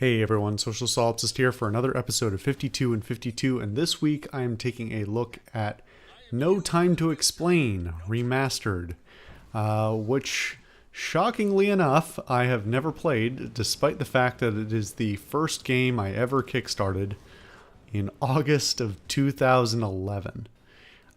Hey everyone, Social Solipsist here for another episode of 52 and 52, and this week I am taking a look at No Time to Explain Remastered, which, shockingly enough, I have never played, despite the fact that it is the first game I ever kickstarted in August of 2011.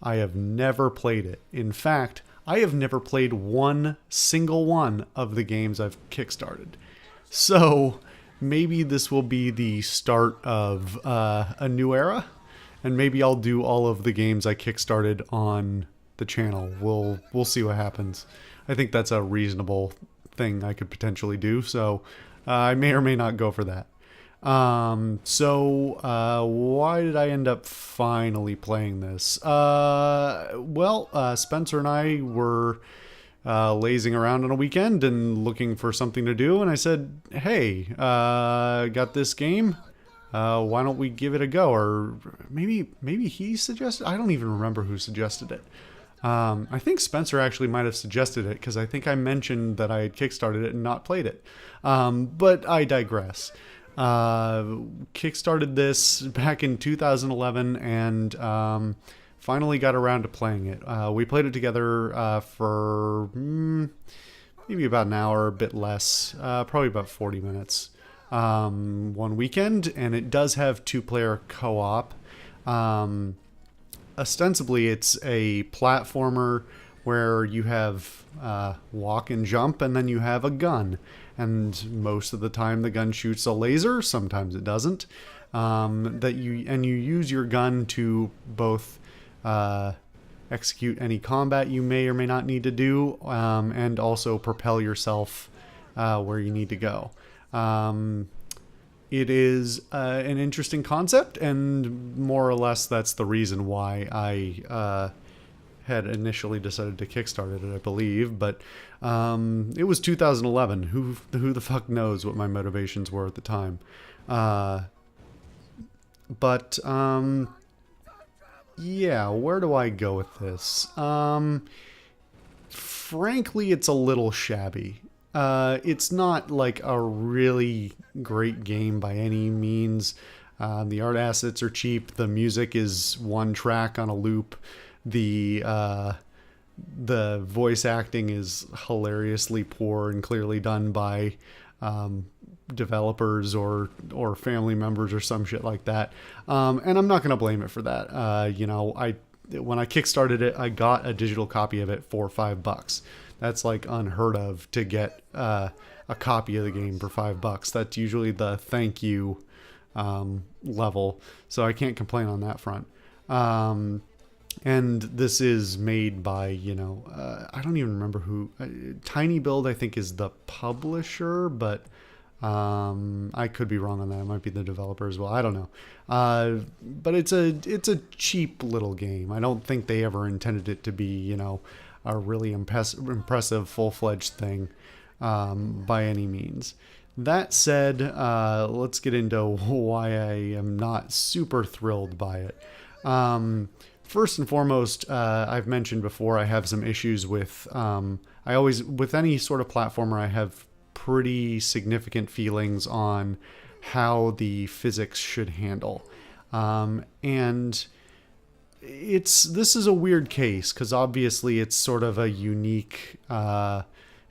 I have never played it. In fact, I have never played one single one of the games I've kickstarted. So maybe this will be the start of a new era, and maybe I'll do all of the games I kickstarted on the channel. We'll see what happens. I think that's a reasonable thing I could potentially do, so I may or may not go for that. Why did I end up finally playing this? Spencer and I were lazing around on a weekend and looking for something to do, and I said, hey, got this game, why don't we give it a go? Or maybe he suggested, I don't even remember who suggested it. I think Spencer actually might have suggested it, because I think I mentioned that I had kickstarted it and not played it, but I digress. Kickstarted this back in 2011 and finally got around to playing it. We played it together for maybe about an hour, a bit less, probably about 40 minutes one weekend, and it does have two-player co-op. Ostensibly, it's a platformer where you have walk and jump, and then you have a gun. And most of the time the gun shoots a laser, sometimes it doesn't. You use your gun to both execute any combat you may or may not need to do, and also propel yourself where you need to go. It is an interesting concept, and more or less that's the reason why I had initially decided to kickstart it, I believe, but it was 2011. Who the fuck knows what my motivations were at the time? Yeah, where do I go with this? Frankly, it's a little shabby. It's not like a really great game by any means. The art assets are cheap. The music is one track on a loop. The voice acting is hilariously poor and clearly done by developers or family members or some shit like that. And I'm not going to blame it for that. When I kickstarted it, I got a digital copy of it for $5. That's like unheard of to get a copy of the game for $5. That's usually the thank you level. So I can't complain on that front. And this is made by, I don't even remember who. Tiny Build, I think, is the publisher, but I could be wrong on that. It might be the developer as well. I don't know. But it's a cheap little game. I don't think they ever intended it to be, a really impressive full-fledged thing by any means. That said, let's get into why I am not super thrilled by it. First and foremost, I've mentioned before, I have some issues with, with any sort of platformer, I have pretty significant feelings on how the physics should handle. And this is a weird case, because obviously it's sort of a unique,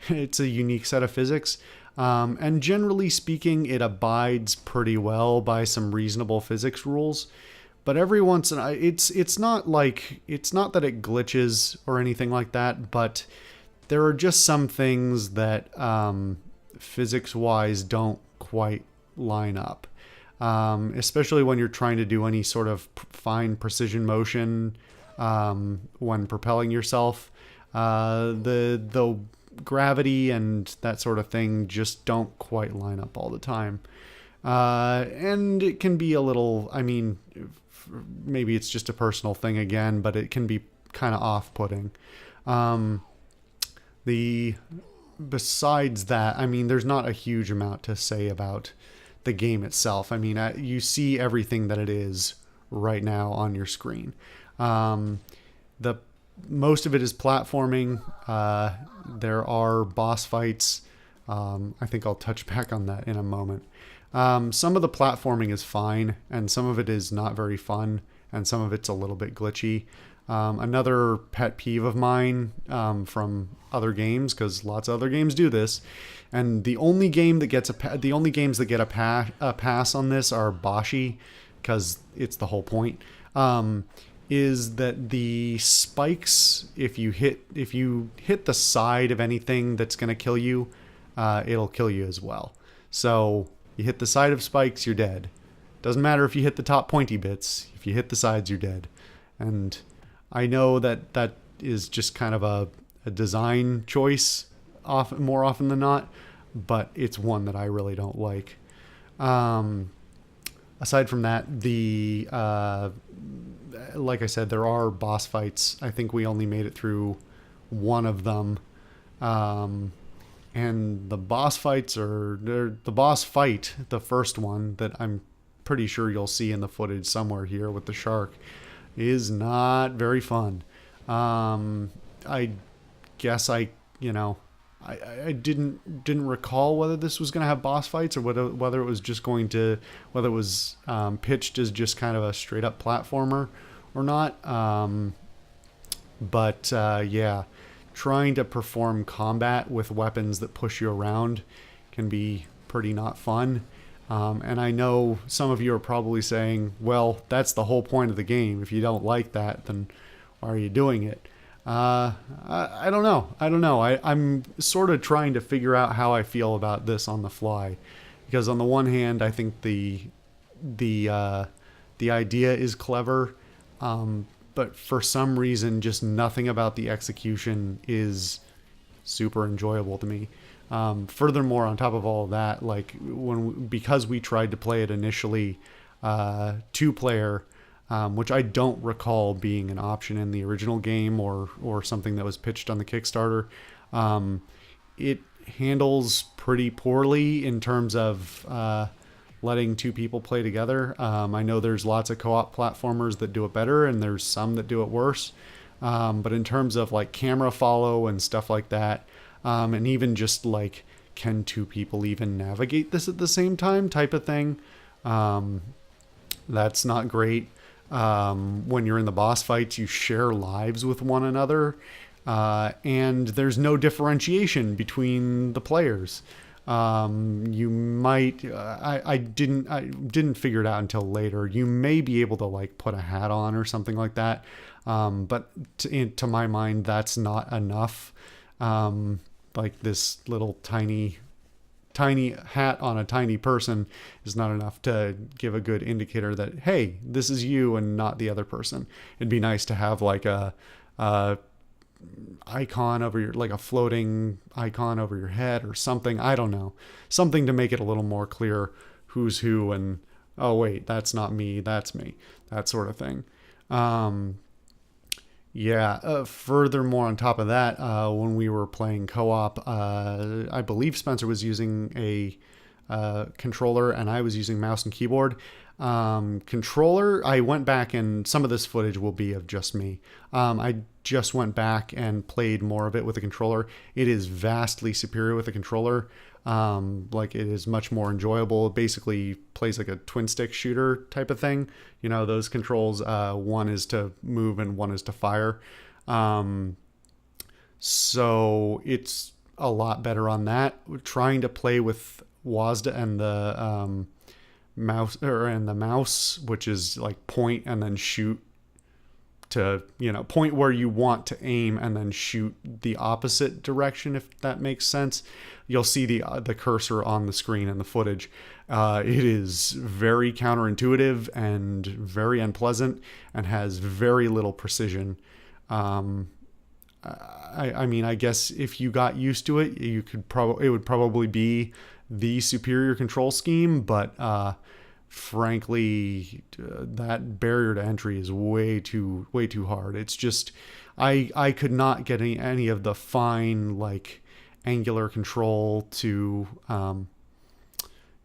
it's a unique set of physics. And generally speaking, it abides pretty well by some reasonable physics rules. But every once in a while, it's not that it glitches or anything like that, but there are just some things that physics-wise don't quite line up. Especially when you're trying to do any sort of fine precision motion when propelling yourself. The gravity and that sort of thing just don't quite line up all the time. And it can be a little, maybe it's just a personal thing again, but it can be kind of off-putting. Besides that, there's not a huge amount to say about the game itself. You see everything that it is right now on your screen. Most of it is platforming. There are boss fights I think I'll touch back on that in a moment. Some of the platforming is fine, and some of it is not very fun, and some of it's a little bit glitchy. Another pet peeve of mine from other games, because lots of other games do this, and the only game that gets the only games that get a pass on this are Boshi, because it's the whole point. Is that the spikes, if you hit the side of anything that's going to kill you, it'll kill you as well. So you hit the side of spikes, you're dead. Doesn't matter if you hit the top pointy bits. If you hit the sides, you're dead. And I know that is just kind of a design choice, more often than not, but it's one that I really don't like. Aside from that, like I said, there are boss fights. I think we only made it through one of them. And the boss fights the boss fight, the first one that I'm pretty sure you'll see in the footage somewhere here with the shark, is not very fun. I guess I didn't recall whether this was going to have boss fights or whether it was just whether it was pitched as just kind of a straight up platformer or not. But yeah, trying to perform combat with weapons that push you around can be pretty not fun. And I know some of you are probably saying, well, that's the whole point of the game. If you don't like that, then why are you doing it? I don't know. I'm sort of trying to figure out how I feel about this on the fly, because on the one hand, I think the idea is clever, but for some reason, just nothing about the execution is super enjoyable to me. Furthermore, on top of all of that, like because we tried to play it initially 2-player. Which I don't recall being an option in the original game or something that was pitched on the Kickstarter. It handles pretty poorly in terms of letting 2 people play together. I know there's lots of co-op platformers that do it better, and there's some that do it worse. But in terms of like camera follow and stuff like that, and even just like, can 2 people even navigate this at the same time type of thing, that's not great. When you're in the boss fights, you share lives with one another, and there's no differentiation between the players. You might, I didn't figure it out until later. You may be able to like put a hat on or something like that. But to my mind, that's not enough. Like this little tiny hat on a tiny person is not enough to give a good indicator that, hey, this is you and not the other person. It'd be nice to have like a icon over like a floating icon over your head or something. I don't know. Something to make it a little more clear who's who and, oh wait, that's not me, that's me. That sort of thing. Yeah. Furthermore, on top of that, when we were playing co-op, I believe Spencer was using a controller and I was using mouse and keyboard. Controller, I went back and some of this footage will be of just me. I just went back and played more of it with a controller. It is vastly superior with a controller. Like it is much more enjoyable. It basically plays like a twin stick shooter type of thing. You know, those controls, one is to move and one is to fire. So it's a lot better on that. Trying to play with WASD and the mouse, which is like point and then shoot to, point where you want to aim and then shoot the opposite direction, if that makes sense. You'll see the cursor on the screen in the footage. It is very counterintuitive and very unpleasant and has very little precision. I mean, I guess if you got used to it, it would probably be the superior control scheme, but frankly, that barrier to entry is way too hard. It's just, I could not get any of the fine, like, angular control to,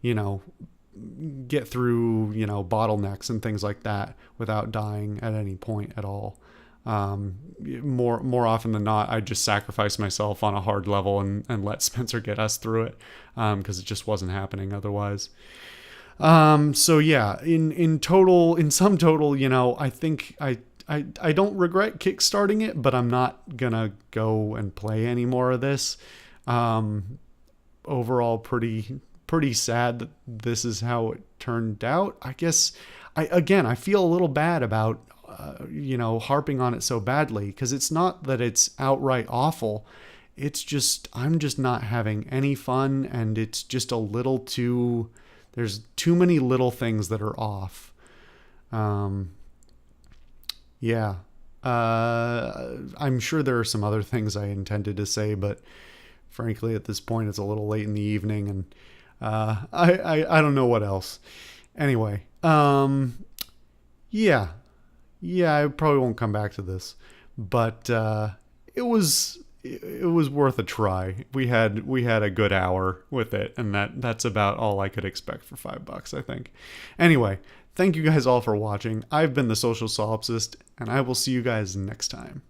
get through, bottlenecks and things like that without dying at any point at all. More often than not, I just sacrifice myself on a hard level and let Spencer get us through it, because it just wasn't happening otherwise. So yeah, in sum total, I think I don't regret kickstarting it, but I'm not gonna go and play any more of this. Overall, pretty sad that this is how it turned out. I guess I feel a little bad about harping on it so badly, because it's not that it's outright awful. It's just I'm just not having any fun, and it's just a little too. There's too many little things that are off. Yeah. I'm sure there are some other things I intended to say, but frankly, at this point, it's a little late in the evening, and I don't know what else. Anyway, yeah, I probably won't come back to this, but it was worth a try. We had a good hour with it, and that's about all I could expect for $5, I think. Anyway, thank you guys all for watching. I've been the Social Solipsist, and I will see you guys next time.